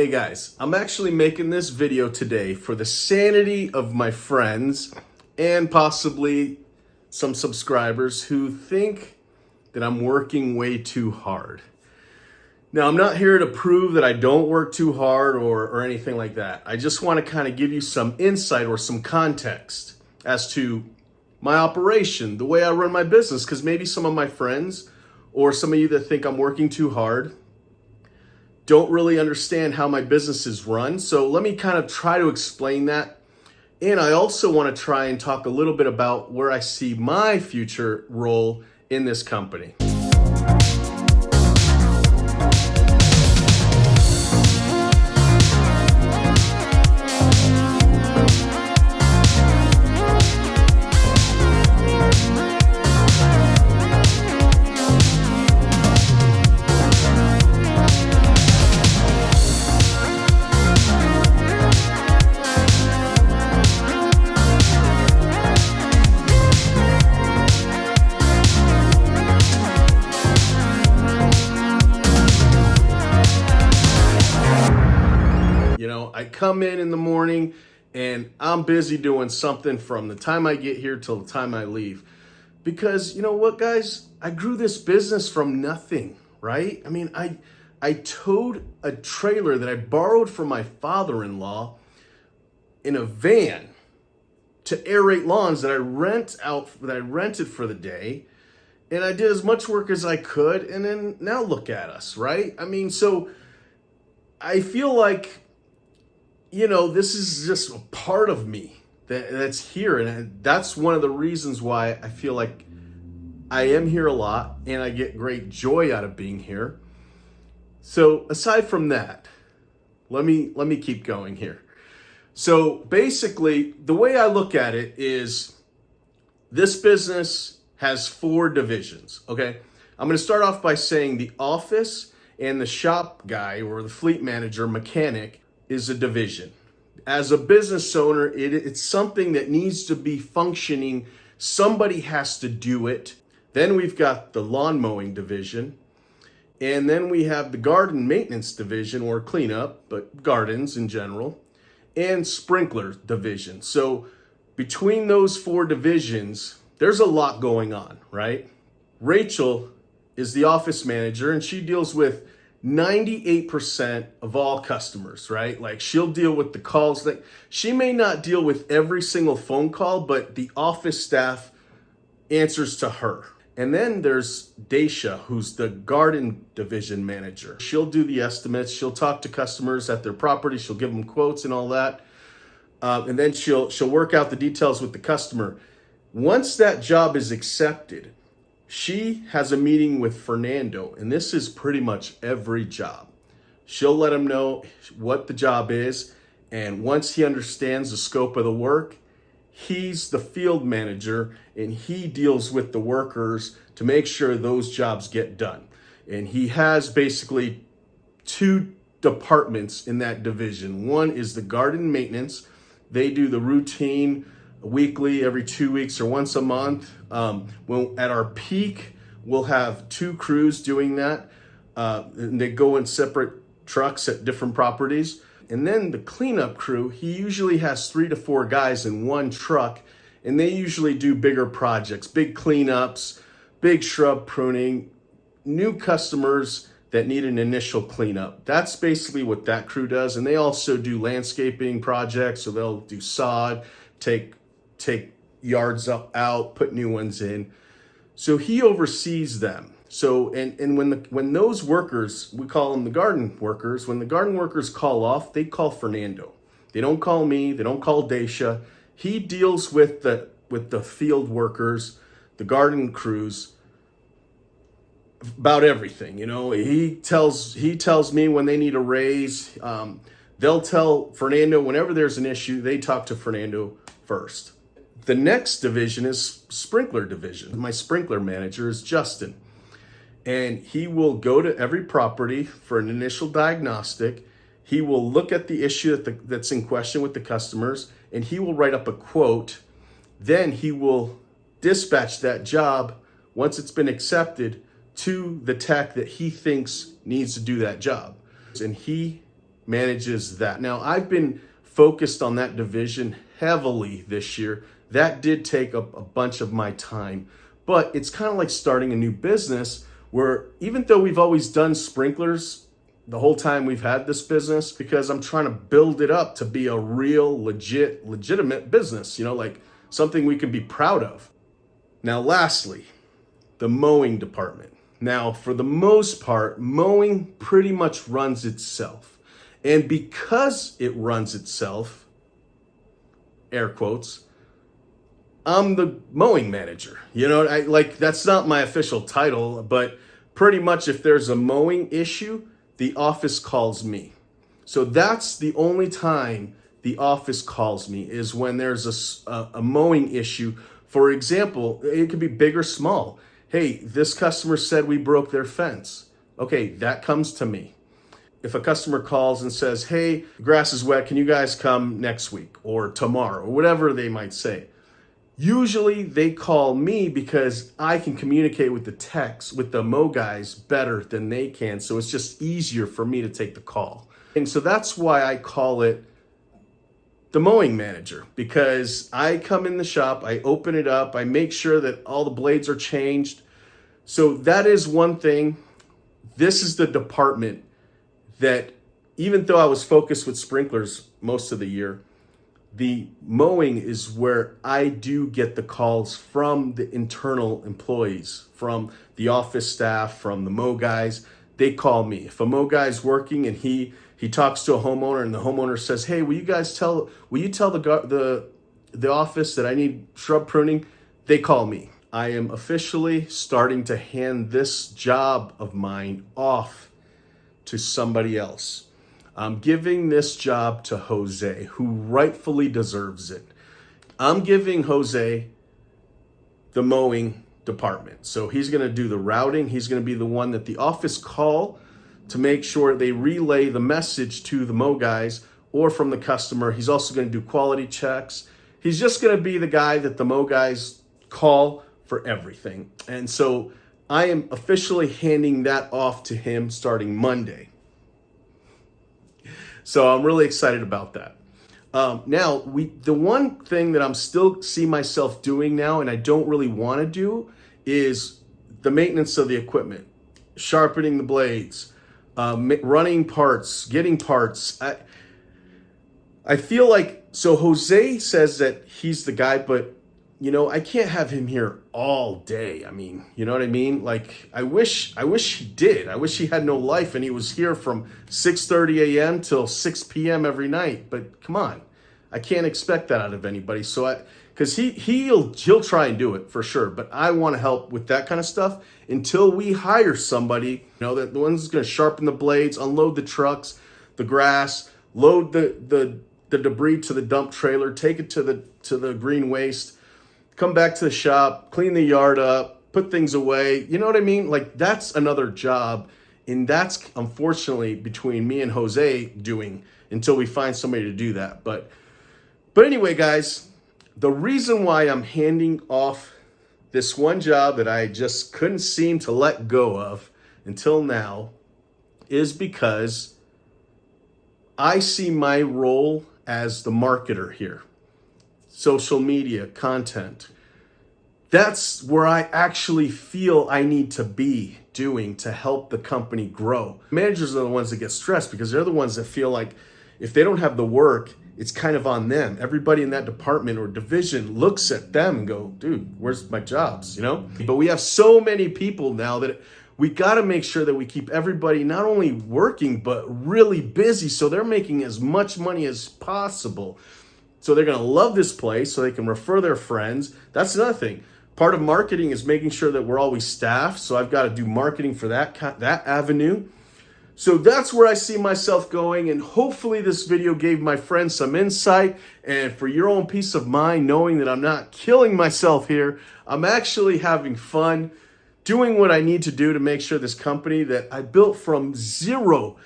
Hey guys, I'm actually making this video today for the sanity of my friends and possibly some subscribers who think that I'm working way too hard. Now, I'm not here to prove that I don't work too hard or anything like that. I just want to kind of give you some insight or some context as to my operation, the way I run my business, because maybe some of my friends or some of you that think I'm working too hard don't really understand how my business is run. So let me kind of try to explain that. And I also want to try and talk a little bit about where I see my future role in this company. I come in the morning and I'm busy doing something from the time I get here till the time I leave. Because you know what, guys? I grew this business from nothing, right? I mean, I towed a trailer that I borrowed from my father-in-law in a van to aerate lawns that I rented for the day. And I did as much work as I could, and then now look at us, right? I mean, so I feel like, this is just a part of me that's here. And that's one of the reasons why I feel like I am here a lot and I get great joy out of being here. So aside from that, let me keep going here. So basically, the way I look at it is this business has 4 divisions, okay? I'm going to start off by saying the office and the shop guy or the fleet manager mechanic is a division. As a business owner, it's something that needs to be functioning. Somebody has to do it. Then we've got the lawn mowing division. And then we have the garden maintenance division, or cleanup, but gardens in general, and sprinkler division. So between those 4 divisions, there's a lot going on, right? Rachel is the office manager and she deals with 98% of all customers, right? Like, she'll deal with the calls. Like, she may not deal with every single phone call, but the office staff answers to her. And then there's Daisha, who's the garden division manager. She'll do the estimates. She'll talk to customers at their property. She'll give them quotes and all that. And then she'll work out the details with the customer. Once that job is accepted, she has a meeting with Fernando, and this is pretty much every job. She'll let him know what the job is, and once he understands the scope of the work, he's the field manager, and he deals with the workers to make sure those jobs get done. And he has basically 2 departments in that division. One is the garden maintenance. They do the routine weekly, every 2 weeks, or once a month. At our peak, we'll have 2 crews doing that. And they go in separate trucks at different properties. And then the cleanup crew, he usually has 3 to 4 guys in one truck, and they usually do bigger projects, big cleanups, big shrub pruning, new customers that need an initial cleanup. That's basically what that crew does. And they also do landscaping projects, so they'll do sod, take yards out, put new ones in. So he oversees them. So and when those workers, we call them the garden workers, when the garden workers call off, they call Fernando. They don't call me, they don't call Daisha. He deals with the field workers, the garden crews, about everything. He tells me when they need a raise. They'll tell Fernando whenever there's an issue. They talk to Fernando first. The next division is sprinkler division. My sprinkler manager is Justin, and he will go to every property for an initial diagnostic. He will look at the issue that's in question with the customers, and he will write up a quote. Then he will dispatch that job, once it's been accepted, to the tech that he thinks needs to do that job. And he manages that. Now, I've been focused on that division heavily this year. That did take up a bunch of my time, but it's kind of like starting a new business where even though we've always done sprinklers the whole time we've had this business, because I'm trying to build it up to be a real, legitimate business, like something we can be proud of. Now, lastly, the mowing department. Now, for the most part, mowing pretty much runs itself. And because it runs itself, air quotes, I'm the mowing manager. That's not my official title, but pretty much if there's a mowing issue, the office calls me. So that's the only time the office calls me, is when there's a mowing issue. For example, it could be big or small. Hey, this customer said we broke their fence. Okay, that comes to me. If a customer calls and says, hey, grass is wet, can you guys come next week or tomorrow, or whatever they might say. Usually they call me because I can communicate with the mow guys better than they can. So it's just easier for me to take the call. And so that's why I call it the mowing manager, because I come in the shop, I open it up, I make sure that all the blades are changed. So that is one thing. This is the department that, even though I was focused with sprinklers most of the year, the mowing is where I do get the calls from the internal employees, from the office staff, from the mow guys. They call me. If a mow guy's working and he talks to a homeowner and the homeowner says, hey, will you tell the office that I need shrub pruning? They call me. I am officially starting to hand this job of mine off to somebody else. I'm giving this job to Jose, who rightfully deserves it. I'm giving Jose the mowing department. So he's going to do the routing. He's going to be the one that the office call to make sure they relay the message to the mow guys or from the customer. He's also going to do quality checks. He's just going to be the guy that the mow guys call for everything. And so I am officially handing that off to him starting Monday. So I'm really excited about that. Now, the one thing that I'm still see myself doing now, and I don't really want to do, is the maintenance of the equipment, sharpening the blades, running parts, getting parts. I feel like, so Jose says that he's the guy, but I can't have him here all day. I mean, you know what I mean? Like, I wish he did. I wish he had no life and he was here from 6:30 a.m. till 6 p.m. every night. But come on, I can't expect that out of anybody. So because he'll try and do it for sure. But I want to help with that kind of stuff until we hire somebody, that the one's going to sharpen the blades, unload the trucks, the grass, load the debris to the dump trailer, take it to the green waste, come back to the shop, clean the yard up, put things away. You know what I mean? Like, that's another job. And that's unfortunately between me and Jose doing until we find somebody to do that. But anyway, guys, the reason why I'm handing off this one job that I just couldn't seem to let go of until now is because I see my role as the marketer here. Social media, content. That's where I actually feel I need to be doing to help the company grow. Managers are the ones that get stressed because they're the ones that feel like if they don't have the work, it's kind of on them. Everybody in that department or division looks at them and go, dude, where's my jobs, But we have so many people now that we got to make sure that we keep everybody not only working, but really busy so they're making as much money as possible. So they're going to love this place so they can refer their friends. That's another thing. Part of marketing is making sure that we're always staffed. So I've got to do marketing for that avenue. So that's where I see myself going. And hopefully this video gave my friends some insight. And for your own peace of mind, knowing that I'm not killing myself here, I'm actually having fun doing what I need to do to make sure this company that I built from zero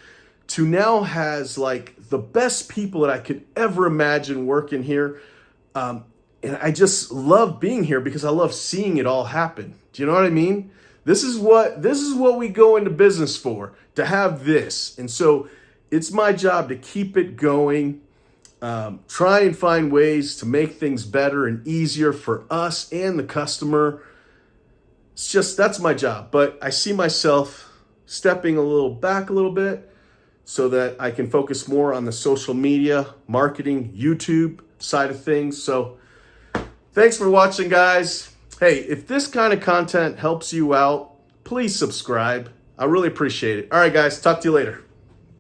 to now has like the best people that I could ever imagine working here. And I just love being here because I love seeing it all happen. Do you know what I mean? This is what we go into business for, to have this. And so it's my job to keep it going, try and find ways to make things better and easier for us and the customer. It's just, that's my job. But I see myself stepping a little back a little bit so that I can focus more on the social media, marketing, YouTube side of things. So thanks for watching, guys. Hey, if this kind of content helps you out, please subscribe. I really appreciate it. All right, guys, talk to you later.